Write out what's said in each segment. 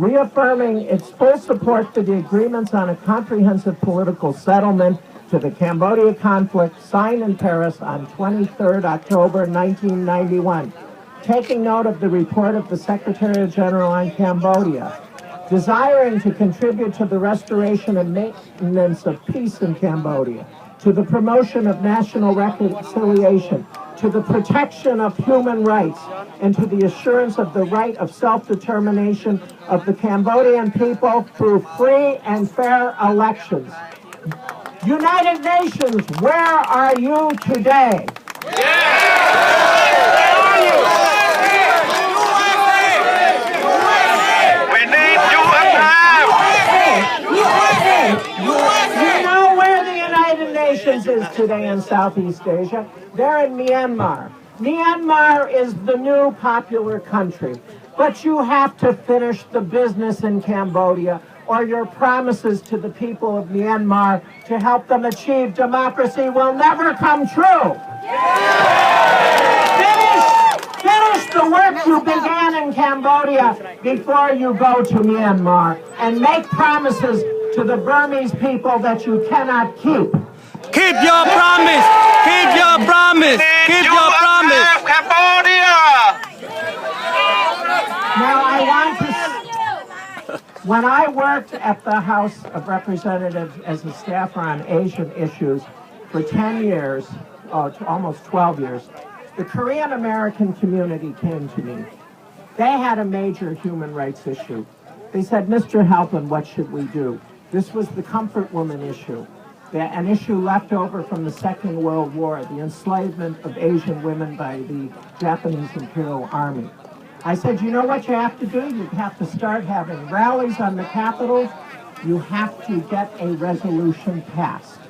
reaffirming its full support for the agreements on a comprehensive political settlement to the Cambodia conflict signed in Paris on 23rd October 1991, taking note of the report of the Secretary General on Cambodia, desiring to contribute to the restoration and maintenance of peace in Cambodia, to the promotion of national reconciliation, to the protection of human rights, and to the assurance of the right of self-determination of the Cambodian people through free and fair elections. United Nations, where are you today? We need you alive! You know where the United Nations is today in Southeast Asia? They're in Myanmar. Myanmar is the new popular country, but you have to finish the business in Cambodia, or your promises to the people of Myanmar to help them achieve democracy will never come true. Finish the work you began in Cambodia before you go to Myanmar, and make promises to the Burmese people that you cannot keep. Keep your promise! Keep your promise! Keep your promise! Cambodia! Now I want to... When I worked at the House of Representatives as a staffer on Asian issues for 10 years, almost 12 years, the Korean-American community came to me. They had a major human rights issue. They said, Mr. Halpin, what should we do? This was the comfort woman issue, an issue left over from the Second World War, the enslavement of Asian women by the Japanese Imperial Army. I said, you know what you have to do? You have to start having rallies on the capitals. You have to get a resolution passed.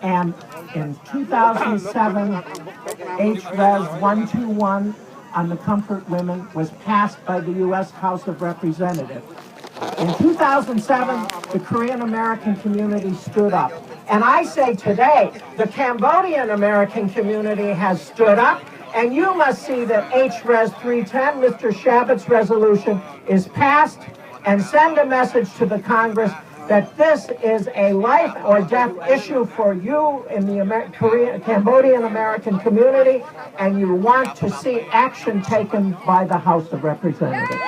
And in 2007, H-Res 121 on the comfort women was passed by the U.S. House of Representatives. In 2007, the Korean-American community stood up. And I say today, the Cambodian-American community has stood up. And you must see that H-Res 310, Mr. Chabot's resolution, is passed, and send a message to the Congress that this is a life or death issue for you in the Cambodian-American community, and you want to see action taken by the House of Representatives.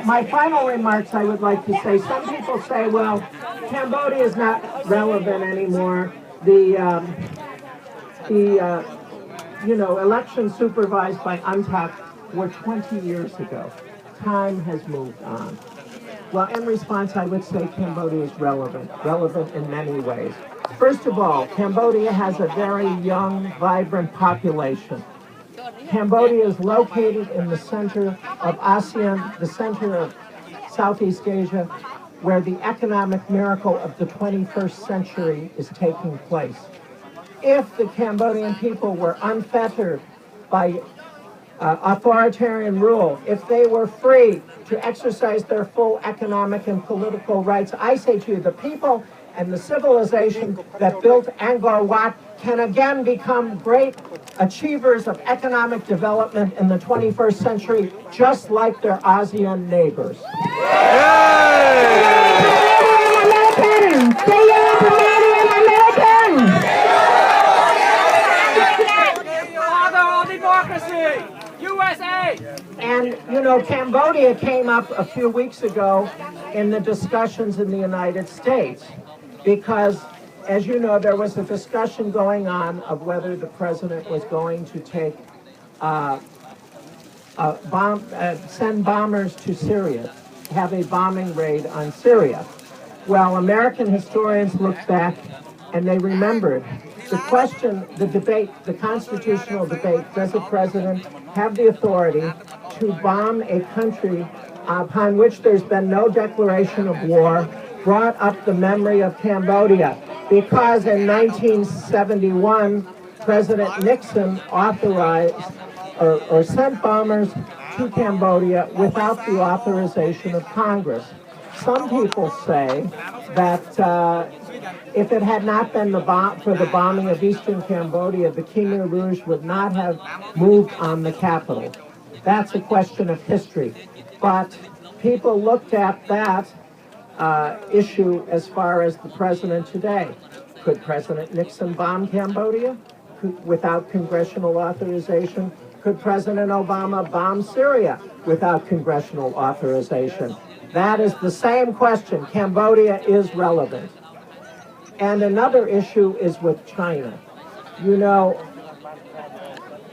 My final remarks, I would like to say, some people say, well, Cambodia is not relevant anymore. The elections supervised by UNTAC were 20 years ago. Time has moved on. Well, in response, I would say Cambodia is relevant in many ways. First of all, Cambodia has a very young, vibrant population. Cambodia is located in the center of ASEAN, the center of Southeast Asia, where the economic miracle of the 21st century is taking place. If the Cambodian people were unfettered by authoritarian rule, if they were free to exercise their full economic and political rights, I say to you, the people and the civilization that built Angkor Wat can again become great achievers of economic development in the 21st century, just like their ASEAN neighbors. And, you know, Cambodia came up a few weeks ago in the discussions in the United States because, as you know, there was a discussion going on of whether the president was going to take send bombers to Syria, have a bombing raid on Syria. Well, American historians looked back and they remembered the question, the debate, the constitutional debate, does the president have the authority to bomb a country upon which there's been no declaration of war, brought up the memory of Cambodia, because in 1971, President Nixon authorized or sent bombers to Cambodia without the authorization of Congress. some people say that if it had not been for the bombing of eastern Cambodia, the Khmer Rouge would not have moved on the capital. That's a question of history. But people looked at that issue as far as the president today. Could President Nixon bomb Cambodia without congressional authorization? Could President Obama bomb Syria without congressional authorization? That is the same question. Cambodia is relevant. And another issue is with China. You know,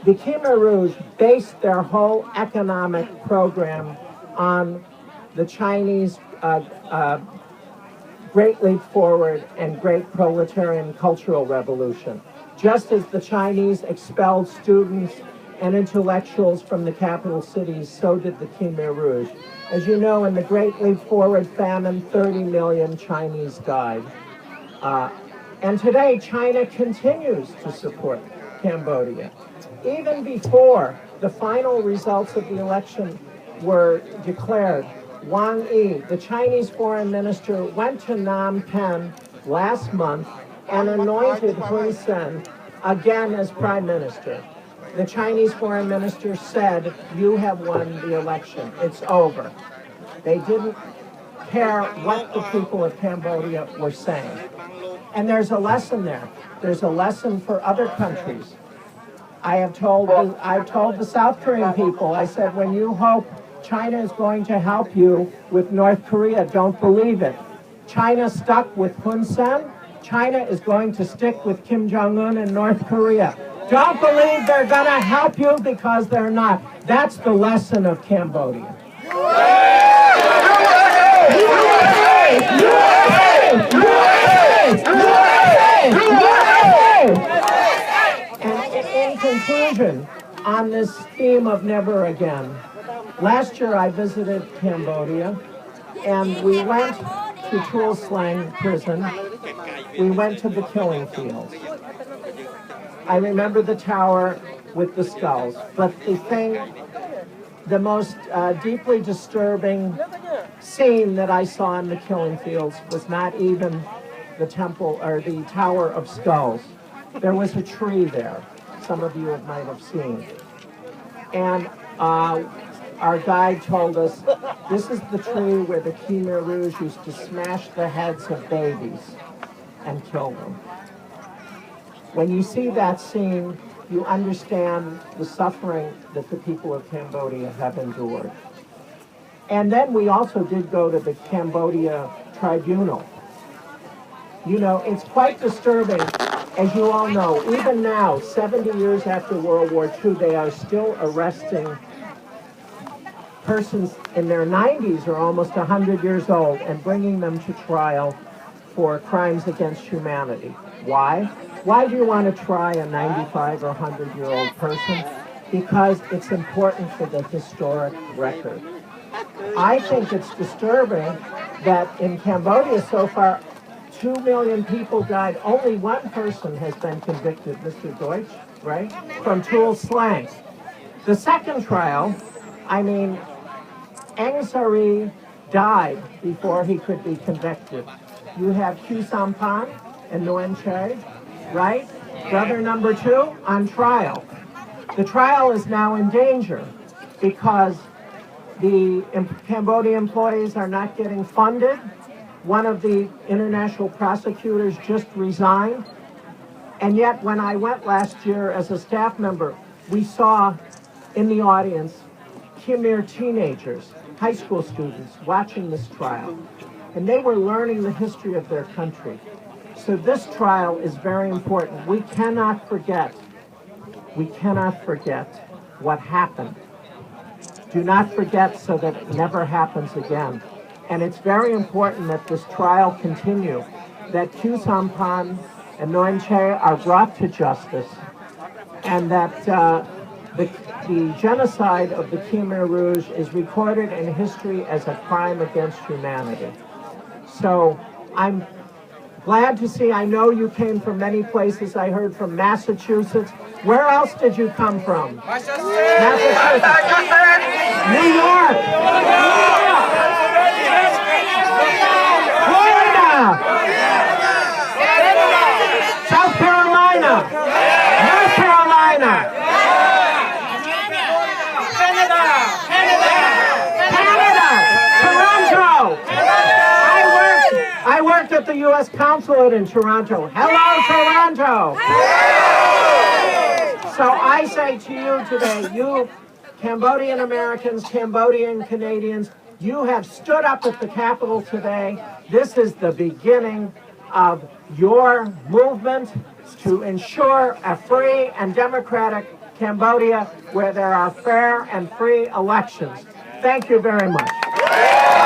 the Khmer Rouge based their whole economic program on the Chinese Great Leap Forward and Great Proletarian Cultural Revolution. Just as the Chinese expelled students and intellectuals from the capital cities, so did the Khmer Rouge. As you know, in the Great Leap Forward famine, 30 million Chinese died. And today, China continues to support Cambodia. Even before the final results of the election were declared, Wang Yi, the Chinese foreign minister, went to Phnom Penh last month and anointed Hun Sen again as prime minister. The Chinese foreign minister said, "You have won the election. It's over." They didn't care what the people of Cambodia were saying. And there's a lesson there. There's a lesson for other countries. I've told the South Korean people, I said, when you hope China is going to help you with North Korea, don't believe it. China stuck with Hun Sen. China is going to stick with Kim Jong-un in North Korea. Don't believe they're going to help you, because they're not. That's the lesson of Cambodia. And in conclusion, on this theme of never again, last year I visited Cambodia, and we went to Tuol Sleng prison. We went to the killing fields. I remember the tower with the skulls, but the most deeply disturbing scene that I saw in the killing fields was not even the temple or the Tower of Skulls. There was a tree there. Some of you might have seen. And our guide told us, this is the tree where the Khmer Rouge used to smash the heads of babies and kill them. When you see that scene, you understand the suffering that the people of Cambodia have endured. And then we also did go to the Cambodia Tribunal. You know, it's quite disturbing. As you all know, even now, 70 years after World War II, they are still arresting persons in their 90s or almost 100 years old and bringing them to trial for crimes against humanity. Why? Why do you want to try a 95 or 100-year-old person? Because it's important for the historic record. I think it's disturbing that in Cambodia so far, 2 million people died. Only one person has been convicted, Mr. Deutsch, right? From Tuol Sleng. The second trial, Eng Sari died before he could be convicted. You have Khieu Samphan and Nguyen Che, right? Brother number 2 on trial. The trial is now in danger because the Cambodia employees are not getting funded. One of the international prosecutors just resigned. And yet, when I went last year as a staff member, we saw in the audience Khmer teenagers, high school students, watching this trial. And they were learning the history of their country. So this trial is very important. We cannot forget what happened. Do not forget so that it never happens again. And it's very important that this trial continue, that Khieu Samphan and Nguyen Che are brought to justice, and that the genocide of the Khmer Rouge is recorded in history as a crime against humanity. So I'm glad to see, I know you came from many places. I heard from Massachusetts. Where else did you come from? Massachusetts. New York. the U.S. consulate in Toronto. Hello, Toronto! So I say to you today, you Cambodian Americans, Cambodian Canadians, you have stood up at the Capitol today. This is the beginning of your movement to ensure a free and democratic Cambodia where there are fair and free elections. Thank you very much.